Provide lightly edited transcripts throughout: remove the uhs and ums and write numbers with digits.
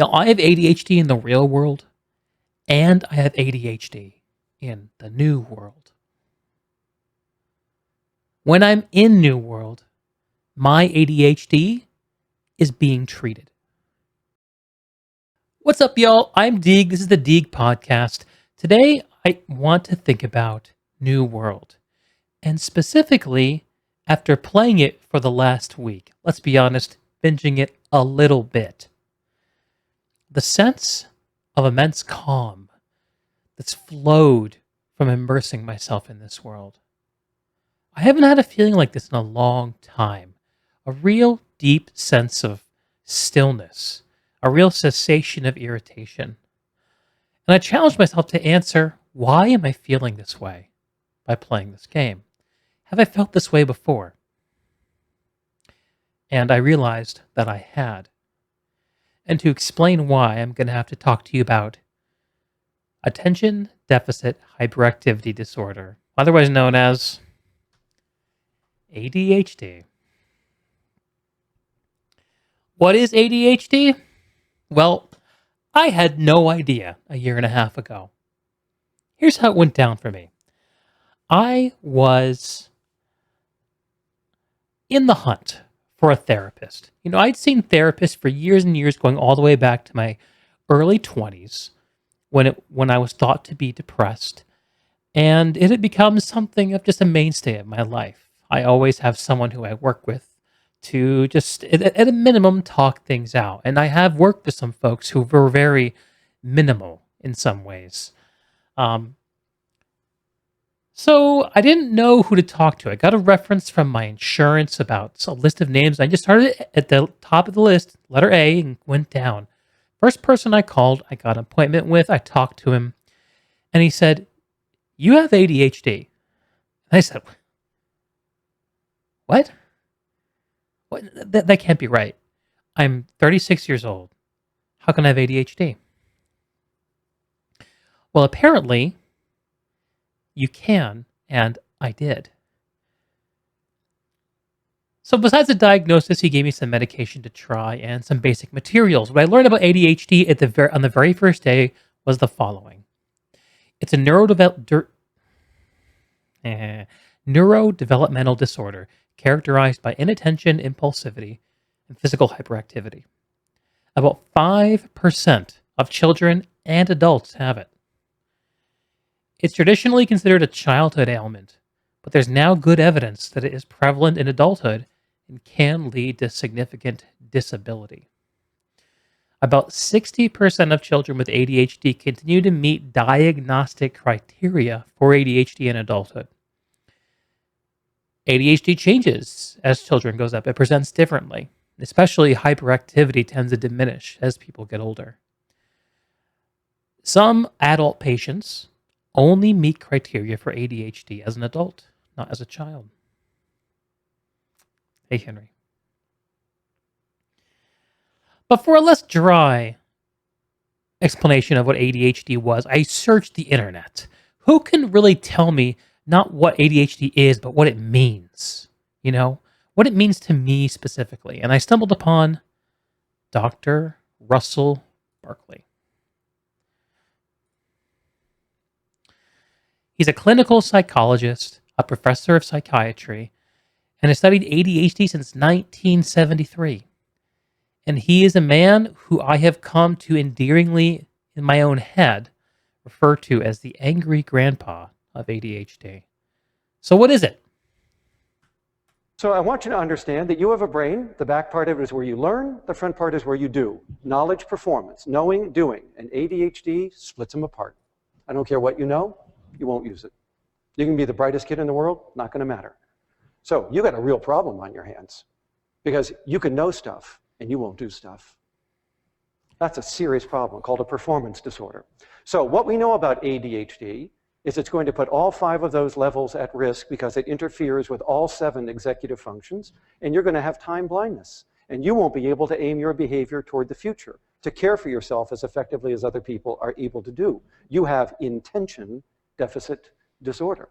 Now, I have ADHD in the real world, and I have ADHD in the new world. When I'm in new world, my ADHD is being treated. What's up, y'all? I'm Deeg. This is the Deeg podcast. Today, I want to think about New World. And specifically, after playing it for the last week, let's be honest, binging it a little bit. The sense of immense calm that's flowed from immersing myself in this world. I haven't had a feeling like this in a long time. A real deep sense of stillness, a real cessation of irritation. And I challenged myself to answer, why am I feeling this way by playing this game? Have I felt this way before? And I realized that I had. And to explain why, I'm going to have to talk to you about attention deficit hyperactivity disorder, otherwise known as ADHD. What is ADHD? Well, I had no idea a year and a half ago. Here's how it went down for me. I was in the hunt for a therapist. I'd seen therapists for years and years, going all the way back to my early 20s when I was thought to be depressed. And it had become something of just a mainstay of my life. I always have someone who I work with to just, at a minimum, talk things out. And I have worked with some folks who were very minimal in some ways. So I didn't know who to talk to. I got a reference from my insurance about a list of names. I just started at the top of the list, letter A, and went down. First person I called, I got an appointment with, I talked to him, and he said, "You have ADHD." And I said, "What? That can't be right. I'm 36 years old. How can I have ADHD?" Well, apparently, you can, and I did. So besides the diagnosis, he gave me some medication to try and some basic materials. What I learned about ADHD on the very first day was the following. It's a neurodevelopmental disorder characterized by inattention, impulsivity, and physical hyperactivity. About 5% of children and adults have it. It's traditionally considered a childhood ailment, but there's now good evidence that it is prevalent in adulthood and can lead to significant disability. About 60% of children with ADHD continue to meet diagnostic criteria for ADHD in adulthood. ADHD changes as children goes up. It presents differently. Especially hyperactivity tends to diminish as people get older. Some adult patients only meet criteria for ADHD as an adult, not as a child. Hey, Henry. But for a less dry explanation of what ADHD was, I searched the internet. Who can really tell me not what ADHD is, but what it means? What it means to me specifically. And I stumbled upon Dr. Russell Barkley. He's a clinical psychologist, a professor of psychiatry, and has studied ADHD since 1973. And he is a man who I have come to endearingly, in my own head, refer to as the angry grandpa of ADHD. So what is it? So I want you to understand that you have a brain. The back part of it is where you learn. The front part is where you do. Knowledge, performance, knowing, doing. And ADHD splits them apart. I don't care what you know. You won't use it. You can be the brightest kid in the world, not going to matter. So you got a real problem on your hands because you can know stuff and you won't do stuff. That's a serious problem called a performance disorder. So what we know about ADHD is it's going to put all 5 of those levels at risk because it interferes with all 7 executive functions, and you're going to have time blindness, and you won't be able to aim your behavior toward the future, to care for yourself as effectively as other people are able to do. You have intention deficit disorder.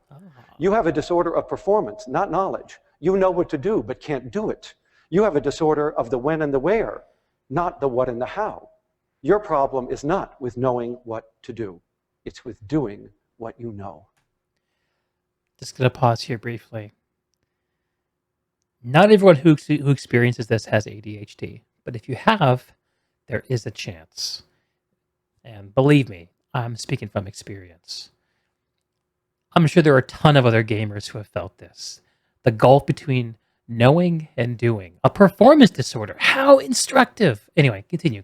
You have a disorder of performance, not knowledge. You know what to do, but can't do it. You have a disorder of the when and the where, not the what and the how. Your problem is not with knowing what to do. It's with doing what you know. Just going to pause here briefly. Not everyone who experiences this has ADHD, but if you have, there is a chance. And believe me, I'm speaking from experience. I'm sure there are a ton of other gamers who have felt this. The gulf between knowing and doing. A performance disorder. How instructive. Anyway, continue.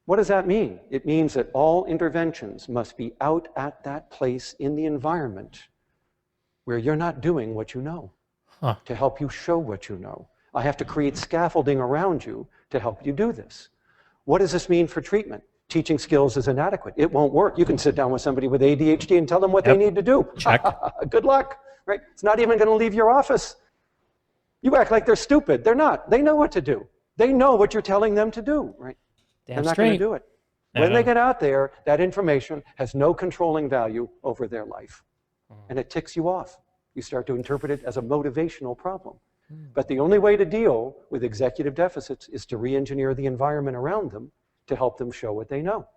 What does that mean? It means that all interventions must be out at that place in the environment where you're not doing what you know, to help you show what you know. I have to create scaffolding around you to help you do this. What does this mean for treatment? Teaching skills is inadequate. It won't work. You can sit down with somebody with ADHD and tell them what they need to do. Check. Good luck, right? It's not even going to leave your office. You act like they're stupid. They're not. They know what to do. They know what you're telling them to do, right? They're not going to do it. When they get out there, that information has no controlling value over their life. And it ticks you off. You start to interpret it as a motivational problem. But the only way to deal with executive deficits is to re-engineer the environment around them to help them show what they know.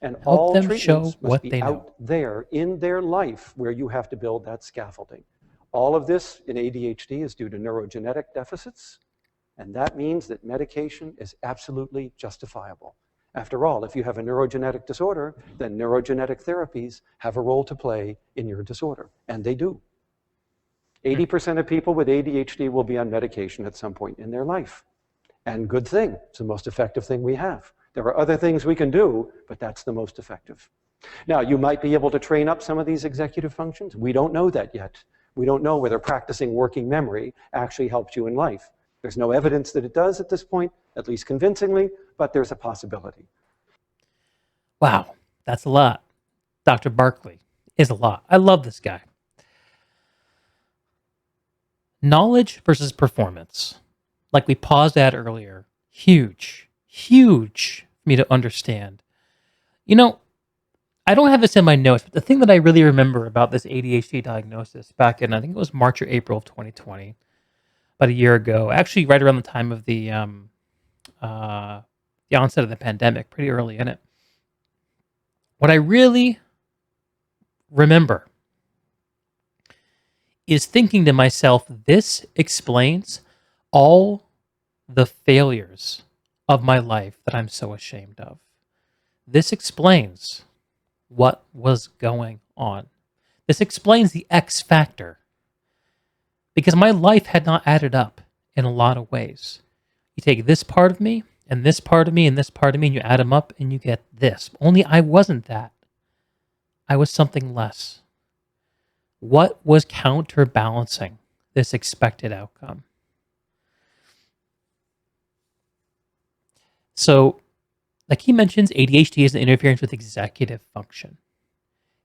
And all treatments must be out there in their life where you have to build that scaffolding. All of this in ADHD is due to neurogenetic deficits, and that means that medication is absolutely justifiable. After all, if you have a neurogenetic disorder, then neurogenetic therapies have a role to play in your disorder, and they do. 80% of people with ADHD will be on medication at some point in their life. And good thing, it's the most effective thing we have. There are other things we can do, but that's the most effective. Now, you might be able to train up some of these executive functions. We don't know that yet. We don't know whether practicing working memory actually helps you in life. There's no evidence that it does at this point, at least convincingly, but there's a possibility. Wow, that's a lot. Dr. Barkley is a lot. I love this guy. Knowledge versus performance. Like we paused at earlier. Huge for me to understand. You know, I don't have this in my notes, but the thing that I really remember about this ADHD diagnosis back in, I think it was March or April of 2020, about a year ago, actually right around the time of the onset of the pandemic, pretty early in it. What I really remember is thinking to myself, this explains all the failures of my life that I'm so ashamed of. This explains what was going on. This explains the X factor. Because my life had not added up in a lot of ways. You take this part of me, and this part of me, and this part of me, and you add them up, and you get this. Only I wasn't that. I was something less. What was counterbalancing this expected outcome? So, like he mentions, ADHD is an interference with executive function.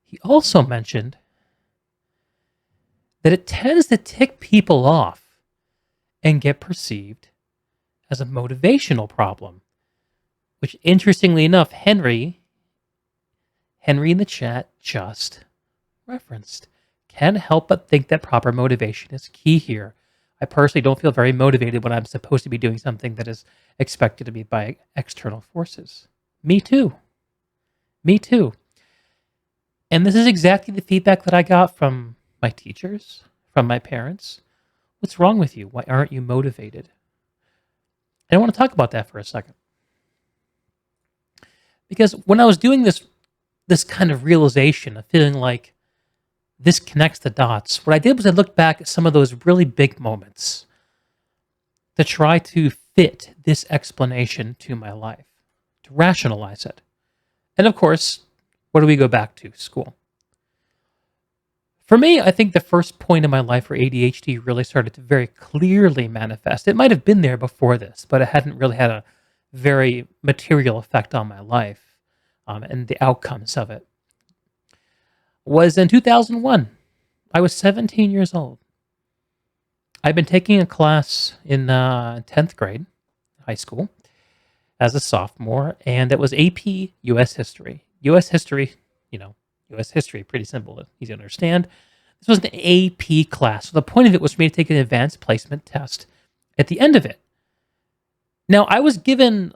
He also mentioned that it tends to tick people off and get perceived as a motivational problem, which, interestingly enough, Henry in the chat just referenced. Can't help but think that proper motivation is key here. I personally don't feel very motivated when I'm supposed to be doing something that is expected of me by external forces. Me too. And this is exactly the feedback that I got from my teachers, from my parents. What's wrong with you? Why aren't you motivated? And I want to talk about that for a second. Because when I was doing this kind of realization of feeling like this connects the dots, what I did was I looked back at some of those really big moments to try to fit this explanation to my life, to rationalize it. And of course, what do we go back to? School. For me, I think the first point in my life where ADHD really started to very clearly manifest, it might have been there before this, but it hadn't really had a very material effect on my life and the outcomes of it, was in 2001. I was 17 years old. I'd been taking a class in 10th grade, high school, as a sophomore, and it was AP U.S. History. U.S. History, U.S. History, pretty simple, easy to understand. This was an AP class. So the point of it was for me to take an advanced placement test at the end of it. Now, I was given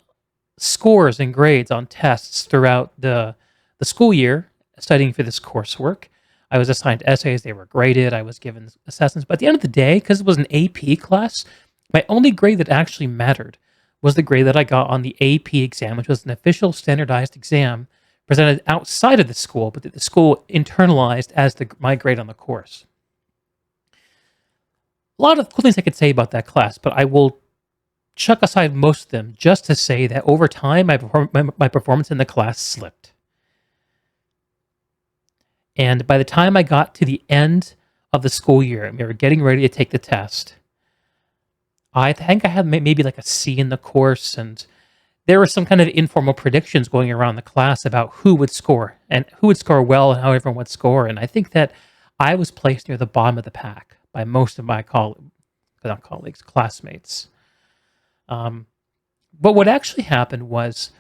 scores and grades on tests throughout the school year studying for this coursework. I was assigned essays, they were graded, I was given assessments. But at the end of the day, because it was an AP class, my only grade that actually mattered was the grade that I got on the AP exam, which was an official standardized exam presented outside of the school, but that the school internalized as my grade on the course. A lot of cool things I could say about that class, but I will chuck aside most of them just to say that over time, my performance in the class slipped. And by the time I got to the end of the school year, and we were getting ready to take the test, I think I had maybe like a C in the course, and there were some kind of informal predictions going around the class about who would score and who would score well and how everyone would score. And I think that I was placed near the bottom of the pack by most of my classmates. But what actually happened was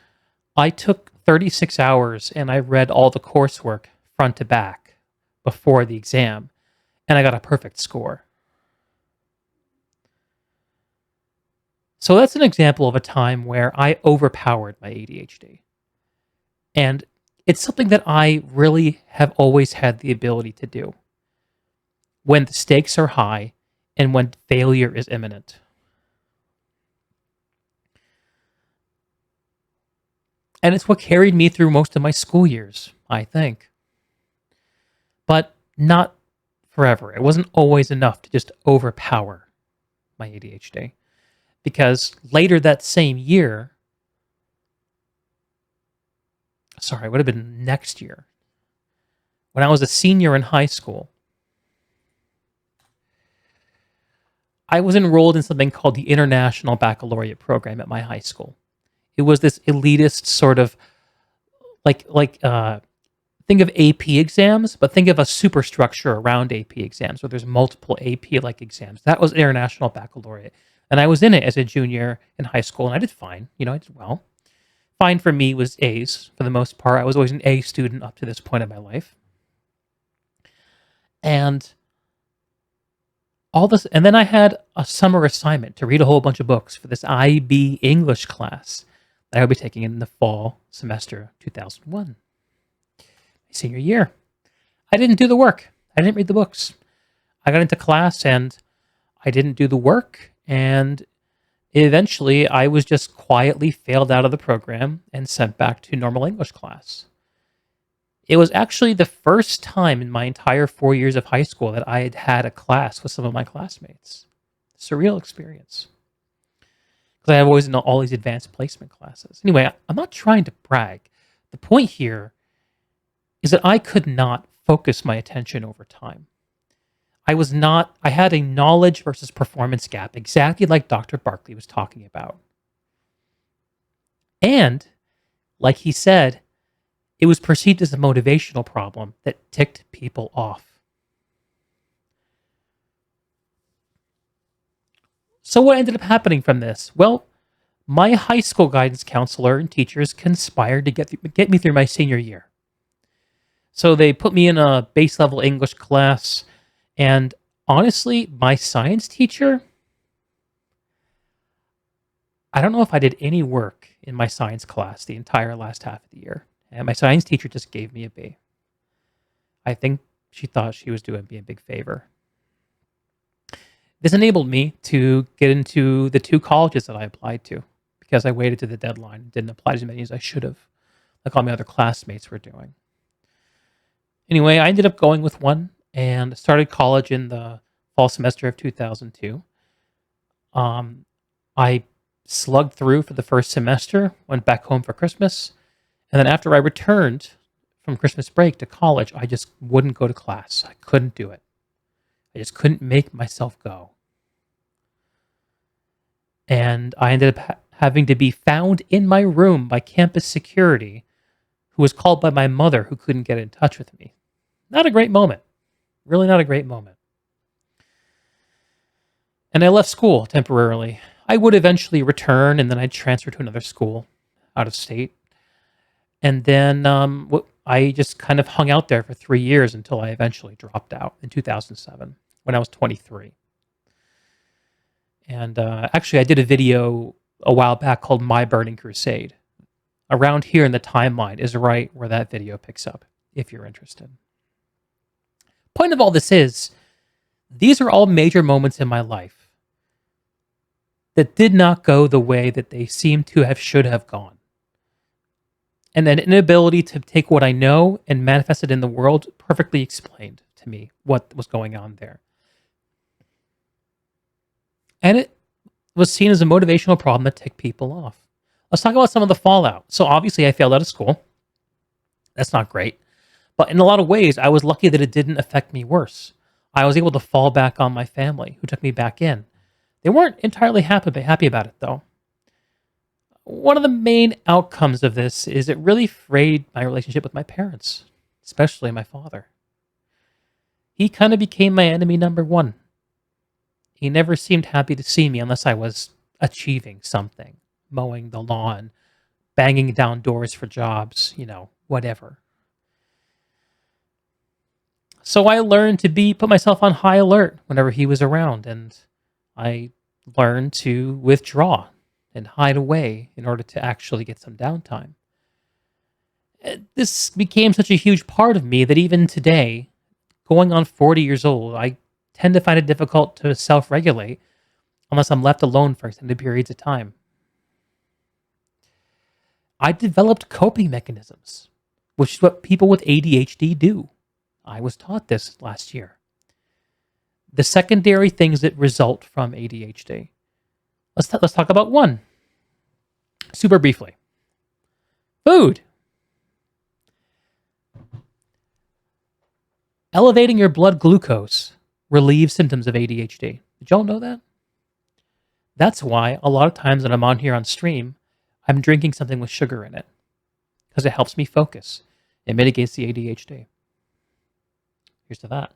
I took 36 hours and I read all the coursework front to back before the exam, and I got a perfect score. So that's an example of a time where I overpowered my ADHD. And it's something that I really have always had the ability to do when the stakes are high and when failure is imminent. And it's what carried me through most of my school years, I think. But not forever. It wasn't always enough to just overpower my ADHD. Because later that same year, it would have been next year, when I was a senior in high school, I was enrolled in something called the International Baccalaureate program at my high school. It was this elitist sort of think of AP exams, but think of a superstructure around AP exams where there's multiple AP-like exams. That was International Baccalaureate. And I was in it as a junior in high school, and I did fine. I did well. Fine for me was A's for the most part. I was always an A student up to this point in my life. And then I had a summer assignment to read a whole bunch of books for this IB English class that I would be taking in the fall semester 2001, my senior year. I didn't do the work. I didn't read the books. I got into class and I didn't do the work. And eventually, I was just quietly failed out of the program and sent back to normal English class. It was actually the first time in my entire 4 years of high school that I had had a class with some of my classmates. Surreal experience. Because I have always done all these advanced placement classes. Anyway, I'm not trying to brag. The point here is that I could not focus my attention over time. I had a knowledge versus performance gap, exactly like Dr. Barkley was talking about. And, like he said, it was perceived as a motivational problem that ticked people off. So what ended up happening from this? Well, my high school guidance counselor and teachers conspired to get me through my senior year. So they put me in a base level English class. And honestly, my science teacher, I don't know if I did any work in my science class the entire last half of the year. And my science teacher just gave me a B. I think she thought she was doing me a big favor. This enabled me to get into the 2 colleges that I applied to because I waited to the deadline and didn't apply as many as I should have, like all my other classmates were doing. Anyway, I ended up going with one and started college in the fall semester of 2002. I slugged through for the first semester, went back home for Christmas, and then after I returned from Christmas break to college, I just wouldn't go to class. I couldn't do it. I just couldn't make myself go. And I ended up having to be found in my room by campus security, who was called by my mother, who couldn't get in touch with me. Not a great moment. Really not a great moment. And I left school temporarily. I would eventually return, and then I'd transfer to another school out of state. And then I just kind of hung out there for 3 years until I eventually dropped out in 2007 when I was 23. And actually, I did a video a while back called My Burning Crusade. around here in the timeline is right where that video picks up, if you're interested. Point of all this is, these are all major moments in my life that did not go the way that they seem to have should have gone. And an inability to take what I know and manifest it in the world perfectly explained to me what was going on there. And it was seen as a motivational problem that ticked people off. Let's talk about some of the fallout. So obviously I failed out of school. That's not great. But in a lot of ways, I was lucky that it didn't affect me worse. I was able to fall back on my family, who took me back in. They weren't entirely happy about it, though. One of the main outcomes of this is it really frayed my relationship with my parents, especially my father. He kind of became my enemy number one. He never seemed happy to see me unless I was achieving something, mowing the lawn, banging down doors for jobs, whatever. So I learned to put myself on high alert whenever he was around, and I learned to withdraw and hide away in order to actually get some downtime. This became such a huge part of me that even today, going on 40 years old, I tend to find it difficult to self-regulate unless I'm left alone for extended periods of time. I developed coping mechanisms, which is what people with ADHD do. I was taught this last year. The secondary things that result from ADHD. Let's talk about one. Super briefly. Food. Elevating your blood glucose relieves symptoms of ADHD. Did y'all know that? That's why a lot of times when I'm on here on stream, I'm drinking something with sugar in it. Because it helps me focus. It mitigates the ADHD. Here's to that.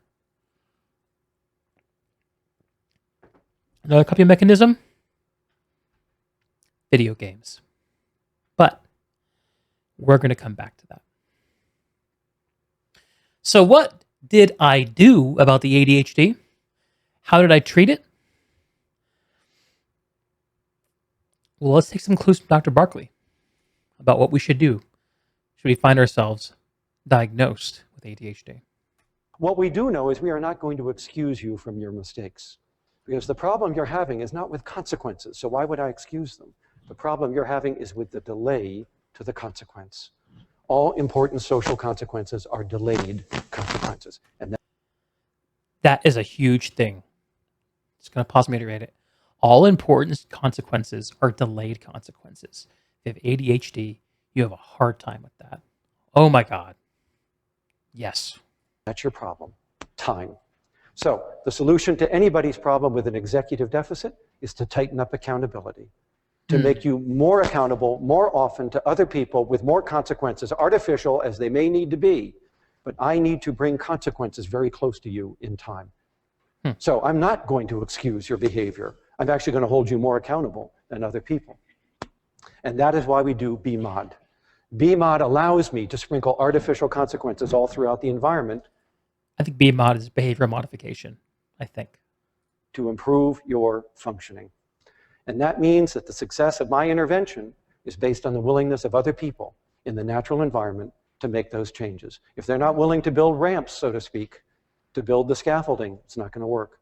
Another coping mechanism? Video games. But we're going to come back to that. So what did I do about the ADHD? How did I treat it? Well, let's take some clues from Dr. Barkley about what we should do should we find ourselves diagnosed with ADHD. What we do know is we are not going to excuse you from your mistakes, because the problem you're having is not with consequences. So why would I excuse them? The problem you're having is with the delay to the consequence. All important social consequences are delayed consequences. And that is a huge thing. Just going to pause me to read it. All important consequences are delayed consequences. If you have ADHD, you have a hard time with that. Oh my God. Yes. that's your problem, time. So the solution to anybody's problem with an executive deficit is to tighten up accountability, to make you more accountable more often to other people with more consequences, artificial as they may need to be. But I need to bring consequences very close to you in time. So I'm not going to excuse your behavior. I'm actually going to hold you more accountable than other people. And that is why we do BMOD. BMOD allows me to sprinkle artificial consequences all throughout the environment. I think BMOD is behavior modification, I think. To improve your functioning. And that means that the success of my intervention is based on the willingness of other people in the natural environment to make those changes. If they're not willing to build ramps, so to speak, to build the scaffolding, it's not going to work.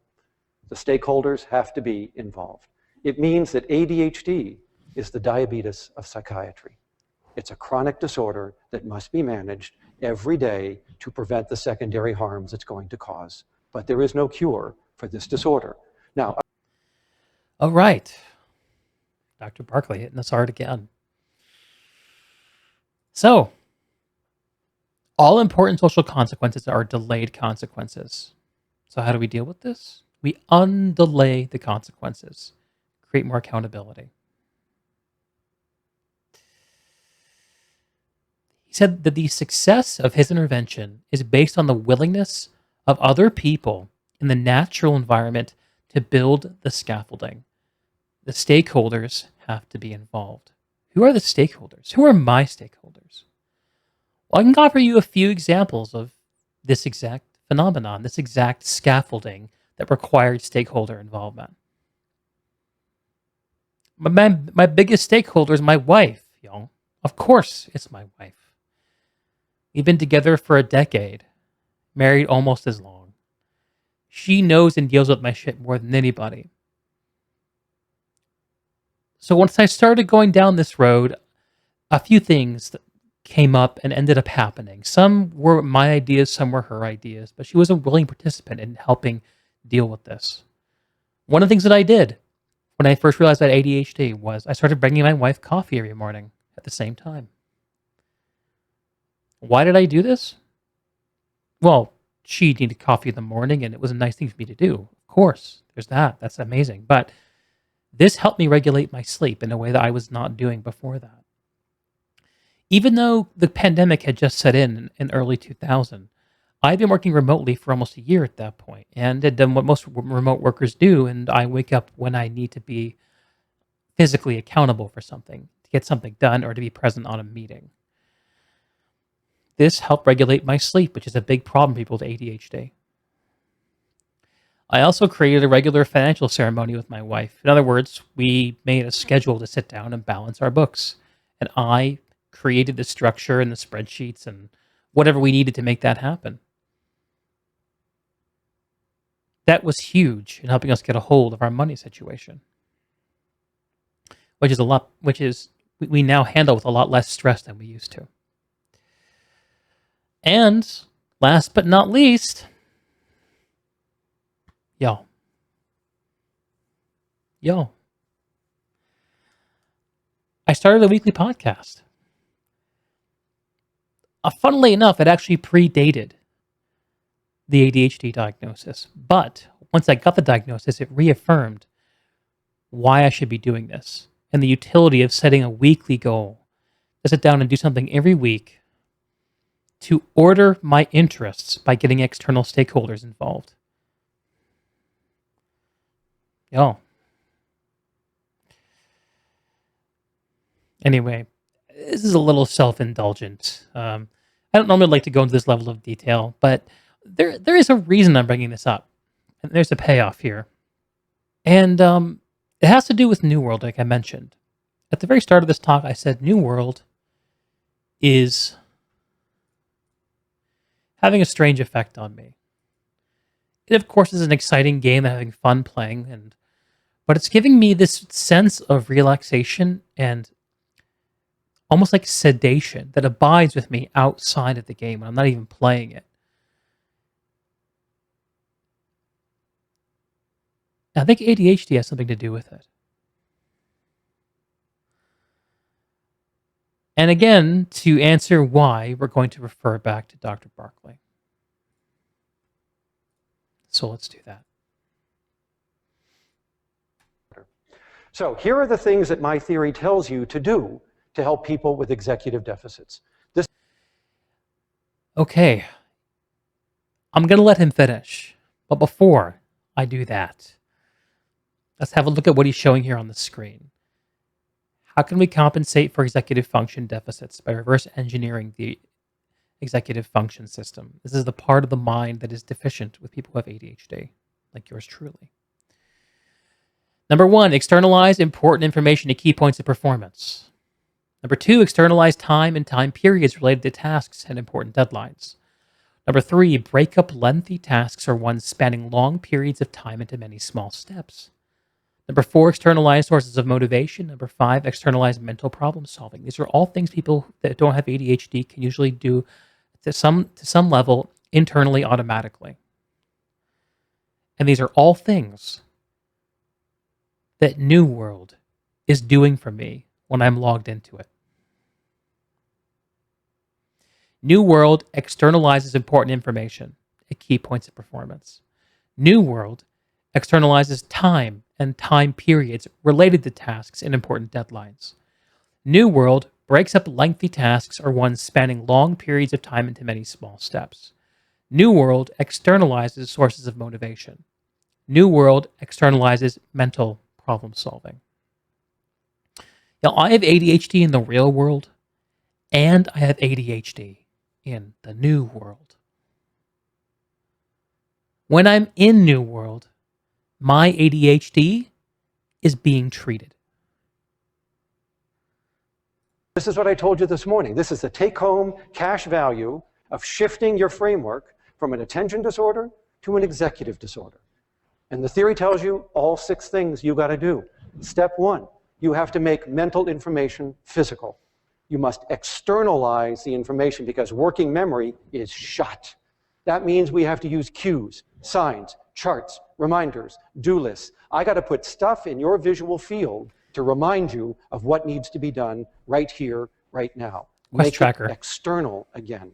The stakeholders have to be involved. It means that ADHD is the diabetes of psychiatry. It's a chronic disorder that must be managed every day to prevent the secondary harms it's going to cause. But there is no cure for this disorder. Now, all right. Dr. Barkley hitting us hard again. So, all important social consequences are delayed consequences. So how do we deal with this? We undelay the consequences, create more accountability. He said that the success of his intervention is based on the willingness of other people in the natural environment to build the scaffolding. The stakeholders have to be involved. Who are the stakeholders? Who are my stakeholders? Well, I can offer you a few examples of this exact phenomenon, this exact scaffolding that required stakeholder involvement. My biggest stakeholder is my wife, y'all. Of course, it's my wife. We've been together for a decade, married almost as long. She knows and deals with my shit more than anybody. So once I started going down this road, a few things that came up and ended up happening. Some were my ideas, some were her ideas, but she was a willing participant in helping deal with this. One of the things that I did when I first realized I had ADHD was I started bringing my wife coffee every morning at the same time. Why did I do this? Well, she needed coffee in the morning, and it was a nice thing for me to do. Of course, there's that. That's amazing. But this helped me regulate my sleep in a way that I was not doing before that. Even though the pandemic had just set in early 2000, I'd been working remotely for almost a year at that point and had done what most remote workers do, and I wake up when I need to be physically accountable for something, to get something done, or to be present on a meeting. This helped regulate my sleep, which is a big problem for people with ADHD. I also created a regular financial ceremony with my wife. In other words, we made a schedule to sit down and balance our books. And I created the structure and the spreadsheets and whatever we needed to make that happen. That was huge in helping us get a hold of our money situation, which we now handle with a lot less stress than we used to. And last but not least, yo, I started a weekly podcast. Funnily enough, it actually predated the ADHD diagnosis. But once I got the diagnosis, it reaffirmed why I should be doing this and the utility of setting a weekly goal to sit down and do something every week to order my interests by getting external stakeholders involved. Anyway, this is a little self-indulgent. I don't normally like to go into this level of detail, but there is a reason I'm bringing this up. And there's a payoff here. And it has to do with New World, like I mentioned. At the very start of this talk, I said New World is having a strange effect on me. It, of course, is an exciting game I'm having fun playing, but it's giving me this sense of relaxation and almost like sedation that abides with me outside of the game when I'm not even playing it. I think ADHD has something to do with it. And again, to answer why, we're going to refer back to Dr. Barkley. So let's do that. So here are the things that my theory tells you to do to help people with executive deficits. Okay. I'm going to let him finish. But before I do that, let's have a look at what he's showing here on the screen. How can we compensate for executive function deficits by reverse engineering the executive function system? This is the part of the mind that is deficient with people who have ADHD, like yours truly. Number 1, externalize important information to key points of performance. Number 2, externalize time and time periods related to tasks and important deadlines. Number 3, break up lengthy tasks or ones spanning long periods of time into many small steps. Number 4, externalize sources of motivation. Number 5, externalize mental problem solving. These are all things people that don't have ADHD can usually do to some level internally automatically. And these are all things that New World is doing for me when I'm logged into it. New World externalizes important information at key points of performance. New World externalizes time and time periods related to tasks and important deadlines. New World breaks up lengthy tasks or ones spanning long periods of time into many small steps. New World externalizes sources of motivation. New World externalizes mental problem solving. Now, I have ADHD in the real world, and I have ADHD in the new world. When I'm in New World, my ADHD is being treated. This is what I told you this morning. This is the take-home cash value of shifting your framework from an attention disorder to an executive disorder. And the theory tells you all 6 things you got to do. Step 1, you have to make mental information physical. You must externalize the information because working memory is shot. That means we have to use cues, signs, charts, reminders, do lists. I got to put stuff in your visual field to remind you of what needs to be done right here, right now. Quest Make tracker. it external again.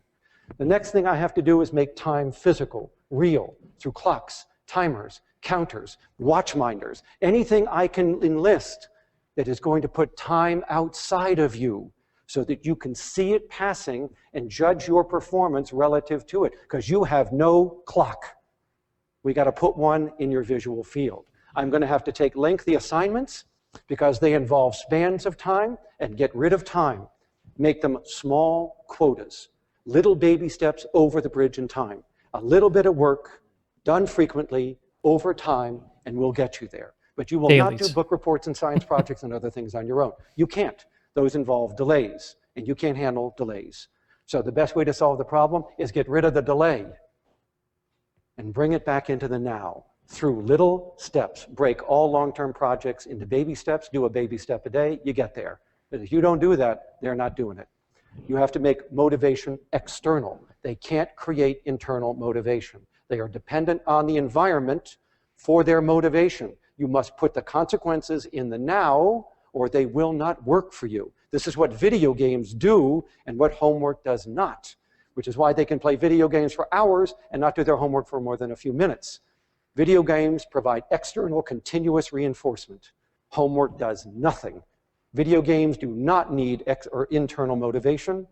The next thing I have to do is make time physical, real, through clocks, timers, counters, watch minders, anything I can enlist that is going to put time outside of you so that you can see it passing and judge your performance relative to it, because you have no clock. We got to put one in your visual field. I'm going to have to take lengthy assignments because they involve spans of time, and get rid of time. Make them small quotas, little baby steps over the bridge in time. A little bit of work done frequently over time, and we'll get you there. But you will not do book reports and science projects and other things on your own. You can't. Those involve delays, and you can't handle delays. So the best way to solve the problem is get rid of the delay and bring it back into the now through little steps. Break all long-term projects into baby steps. Do a baby step a day. You get there. But if you don't do that, they're not doing it. You have to make motivation external. They can't create internal motivation. They are dependent on the environment for their motivation. You must put the consequences in the now, or they will not work for you. This is what video games do and what homework does not, which is why they can play video games for hours and not do their homework for more than a few minutes. Video games provide external continuous reinforcement. Homework does nothing. Video games do not need internal motivation,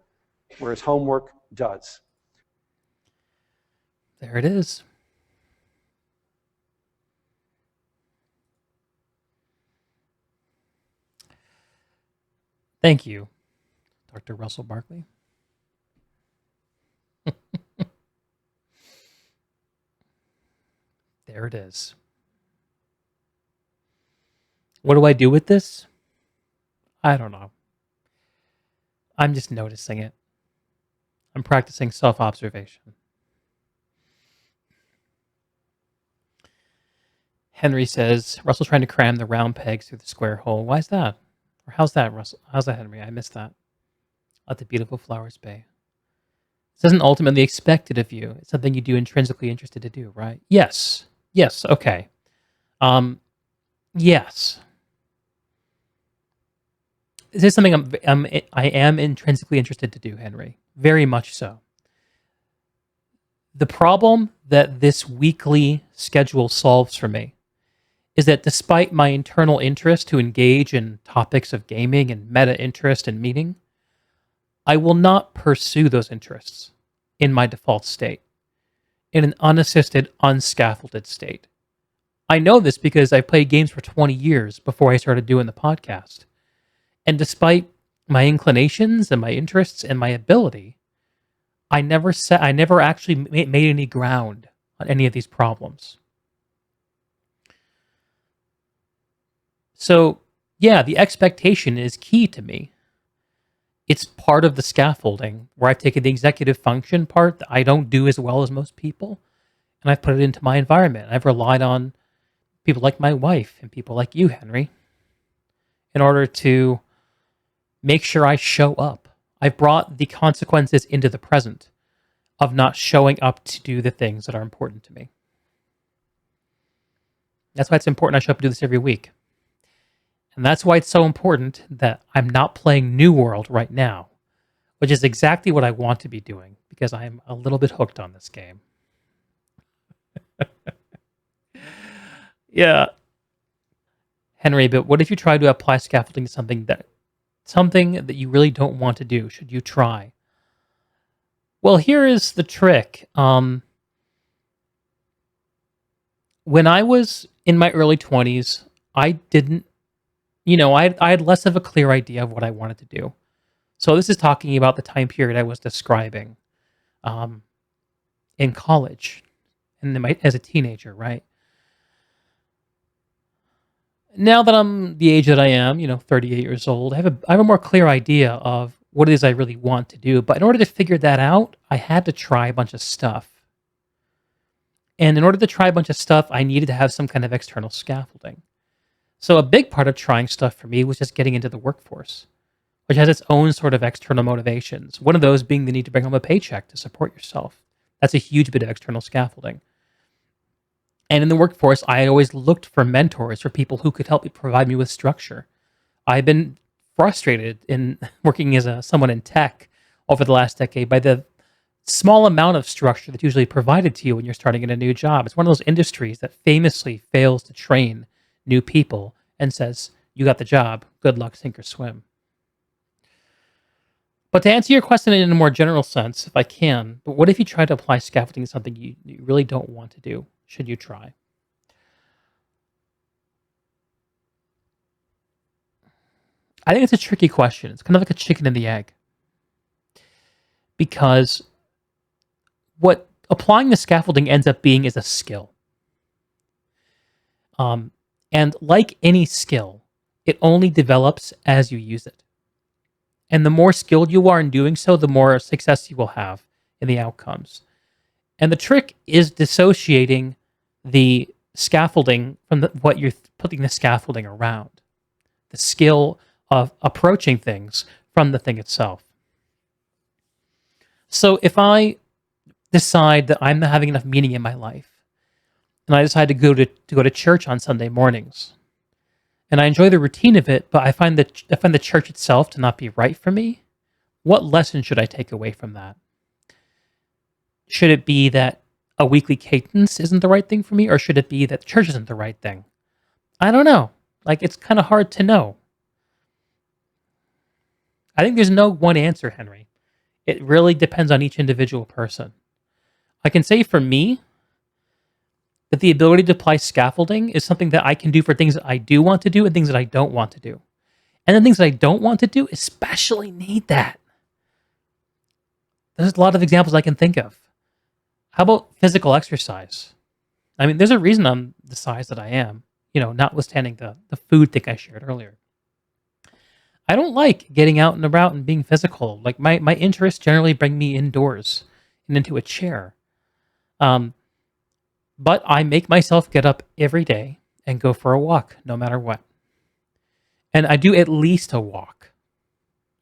whereas homework does. There it is. Thank you, Dr. Russell Barkley. There it is. What do I do with this? I don't know. I'm just noticing it. I'm practicing self-observation. Henry says, Russell's trying to cram the round pegs through the square hole. Why is that? Or how's that, Russell? How's that, Henry? I missed that. Let the beautiful flowers bay. This isn't ultimately expected of you. It's something you do intrinsically interested to do, right? Yes. Yes, okay. Yes. This is something I am intrinsically interested to do, Henry. Very much so. The problem that this weekly schedule solves for me is that despite my internal interest to engage in topics of gaming and meta interest and meaning, I will not pursue those interests in my default state, in an unassisted, unscaffolded state. I know this because I played games for 20 years before I started doing the podcast. And despite my inclinations and my interests and my ability, I never actually made any ground on any of these problems. So, yeah, the expectation is key to me. It's part of the scaffolding where I've taken the executive function part that I don't do as well as most people, and I've put it into my environment. I've relied on people like my wife and people like you, Henry, in order to make sure I show up. I've brought the consequences into the present of not showing up to do the things that are important to me. That's why it's important I show up to do this every week. And that's why it's so important that I'm not playing New World right now, which is exactly what I want to be doing because I'm a little bit hooked on this game. Yeah. Henry, but what if you try to apply scaffolding to something that you really don't want to do? Should you try? Well, here is the trick. When I was in my early 20s, I didn't, I had less of a clear idea of what I wanted to do. So this is talking about the time period I was describing in college and as a teenager, right? Now that I'm the age that I am, 38 years old, I have a more clear idea of what it is I really want to do. But in order to figure that out, I had to try a bunch of stuff. And in order to try a bunch of stuff, I needed to have some kind of external scaffolding. So a big part of trying stuff for me was just getting into the workforce, which has its own sort of external motivations. One of those being the need to bring home a paycheck to support yourself. That's a huge bit of external scaffolding. And in the workforce, I always looked for mentors, for people who could help me provide me with structure. I've been frustrated in working as someone in tech over the last decade by the small amount of structure that's usually provided to you when you're starting in a new job. It's one of those industries that famously fails to train new people and says, you got the job, good luck, sink or swim. But to answer your question in a more general sense, if I can, but what if you try to apply scaffolding to something you really don't want to do? Should you try? I think it's a tricky question. It's kind of like a chicken and the egg. Because what applying the scaffolding ends up being is a skill. And like any skill, it only develops as you use it. And the more skilled you are in doing so, the more success you will have in the outcomes. And the trick is dissociating the scaffolding from what you're putting the scaffolding around. The skill of approaching things from the thing itself. So if I decide that I'm not having enough meaning in my life, and I decide to go to church on Sunday mornings, and I enjoy the routine of it, but I find the church itself to not be right for me, what lesson should I take away from that? Should it be that a weekly cadence isn't the right thing for me, or should it be that church isn't the right thing? I don't know. Like, it's kind of hard to know. I think there's no one answer, Henry. It really depends on each individual person. I can say for me that the ability to apply scaffolding is something that I can do for things that I do want to do and things that I don't want to do. And the things that I don't want to do especially need that. There's a lot of examples I can think of. How about physical exercise? I mean, there's a reason I'm the size that I am, notwithstanding the food thing I shared earlier. I don't like getting out and about and being physical. Like my interests generally bring me indoors and into a chair. But I make myself get up every day and go for a walk, no matter what. And I do at least a walk,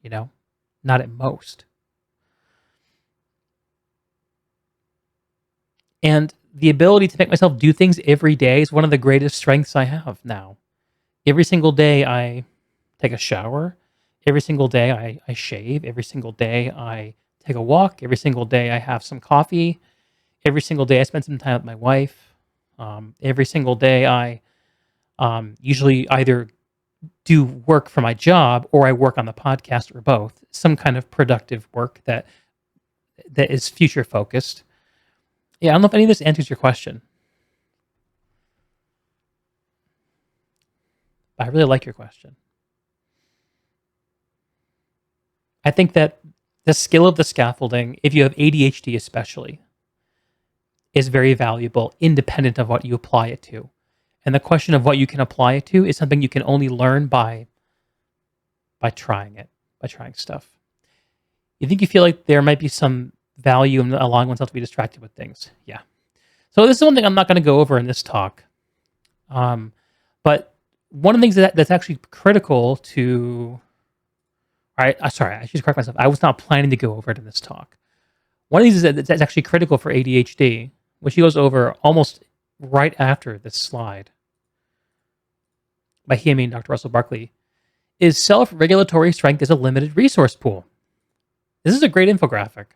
not at most. And the ability to make myself do things every day is one of the greatest strengths I have now. Every single day I take a shower. Every single day I shave. Every single day I take a walk. Every single day I have some coffee. Every single day I spend some time with my wife. Every single day I usually either do work for my job or I work on the podcast or both. Some kind of productive work that is future focused. Yeah, I don't know if any of this answers your question. I really like your question. I think that the skill of the scaffolding, if you have ADHD especially, is very valuable, independent of what you apply it to. And the question of what you can apply it to is something you can only learn by trying it, by trying stuff. You think you feel like there might be some value in allowing oneself to be distracted with things? Yeah. So this is one thing I'm not going to go over in this talk. But one of the things that's actually critical to... All right, sorry, I should correct myself. I was not planning to go over it in this talk. One of these that's actually critical for ADHD, which he goes over almost right after this slide, by he, I mean Dr. Russell Barkley, is self-regulatory strength is a limited resource pool. This is a great infographic.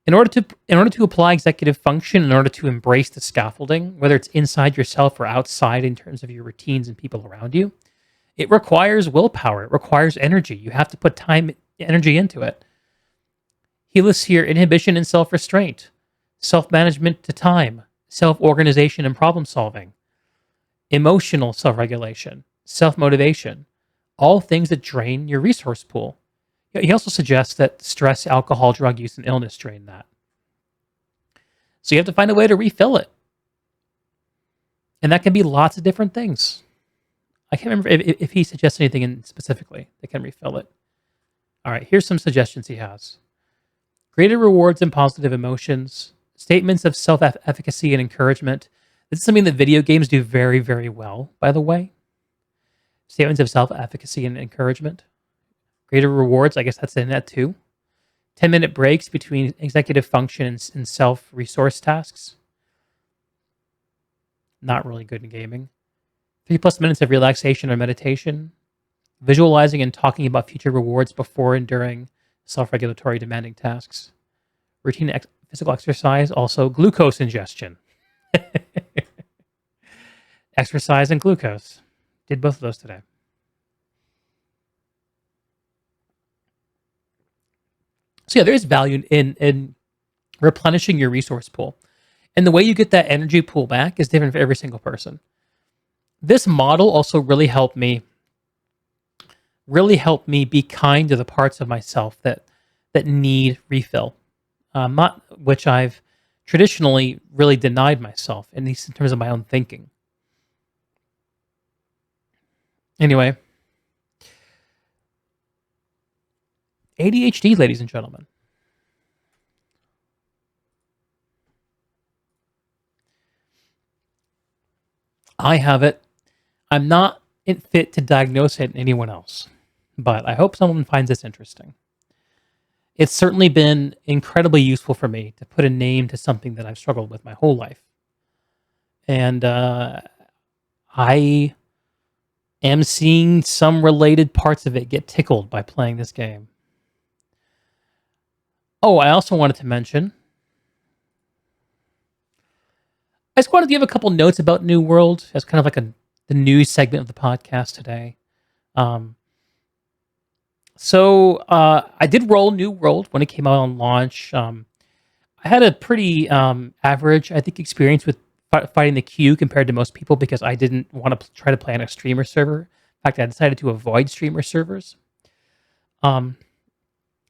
In order to apply executive function, in order to embrace the scaffolding, whether it's inside yourself or outside in terms of your routines and people around you, it requires willpower. It requires energy. You have to put time, energy into it. He lists here inhibition and self-restraint, self-management to time, self-organization and problem solving, emotional self-regulation, self-motivation, all things that drain your resource pool. He also suggests that stress, alcohol, drug use, and illness drain that. So you have to find a way to refill it. And that can be lots of different things. I can't remember if he suggests anything in specifically that can refill it. All right, here's some suggestions he has. Greater rewards and positive emotions, statements of self-efficacy and encouragement. This is something that video games do very, very well, by the way. Statements of self-efficacy and encouragement. Greater rewards, I guess that's in that too. 10-minute breaks between executive function and self-resource tasks. Not really good in gaming. 3+ minutes of relaxation or meditation. Visualizing and talking about future rewards before and during self-regulatory demanding tasks. Routine physical exercise, also glucose ingestion. Exercise and glucose. Did both of those today. So yeah, there is value in replenishing your resource pool. And the way you get that energy pool back is different for every single person. This model also really helped me be kind to the parts of myself that need refill, which I've traditionally really denied myself, at least in terms of my own thinking. Anyway, ADHD, ladies and gentlemen. I have it. I'm not fit to diagnose it in anyone else, but I hope someone finds this interesting. It's certainly been incredibly useful for me to put a name to something that I've struggled with my whole life. And I am seeing some related parts of it get tickled by playing this game. Oh, I also wanted to mention, I just wanted to give a couple notes about New World as kind of like the news segment of the podcast today. So I did roll New World when it came out on launch. I had a pretty average, I think, experience with fighting the queue compared to most people because I didn't want to try to play on a streamer server. In fact, I decided to avoid streamer servers. I'm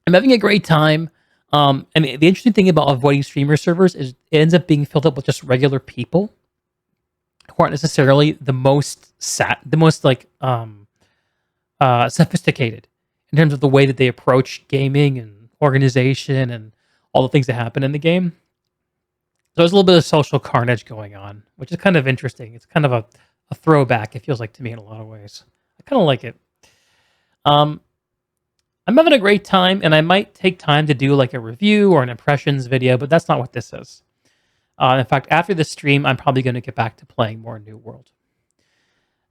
having a great time. And the interesting thing about avoiding streamer servers is it ends up being filled up with just regular people who aren't necessarily the most sophisticated in terms of the way that they approach gaming and organization and all the things that happen in the game. So there's a little bit of social carnage going on, which is kind of interesting. It's kind of a throwback, it feels like to me in a lot of ways. I kind of like it. I'm having a great time, and I might take time to do like a review or an impressions video, but that's not what this is. In fact, after this stream, I'm probably going to get back to playing more New World.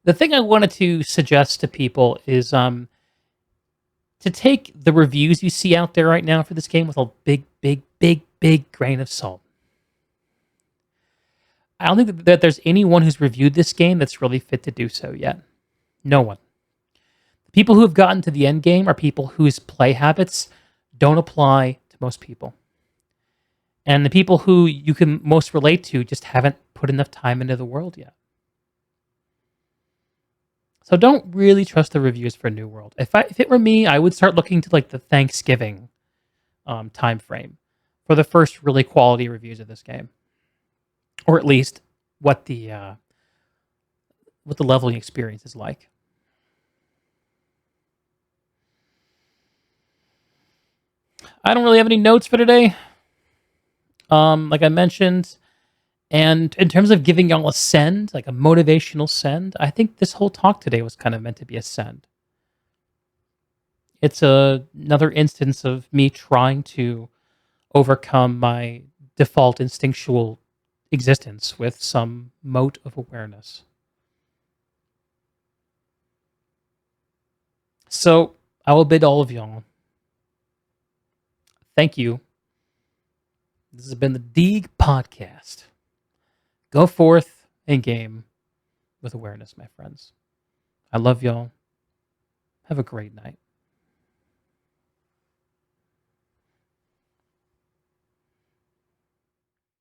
The thing I wanted to suggest to people is to take the reviews you see out there right now for this game with a big grain of salt. I don't think that there's anyone who's reviewed this game that's really fit to do so yet. No one. The people who have gotten to the end game are people whose play habits don't apply to most people. And the people who you can most relate to just haven't put enough time into the world yet. So don't really trust the reviews for New World. If it were me, I would start looking to like the Thanksgiving time frame for the first really quality reviews of this game, or at least what the leveling experience is like. I don't really have any notes for today. Like I mentioned, and in terms of giving y'all a send, like a motivational send, I think this whole talk today was kind of meant to be a send. It's another instance of me trying to overcome my default instinctual existence with some mote of awareness. So I will bid all of y'all thank you. This has been the Deeg Podcast. Go forth and game with awareness, my friends. I love y'all. Have a great night.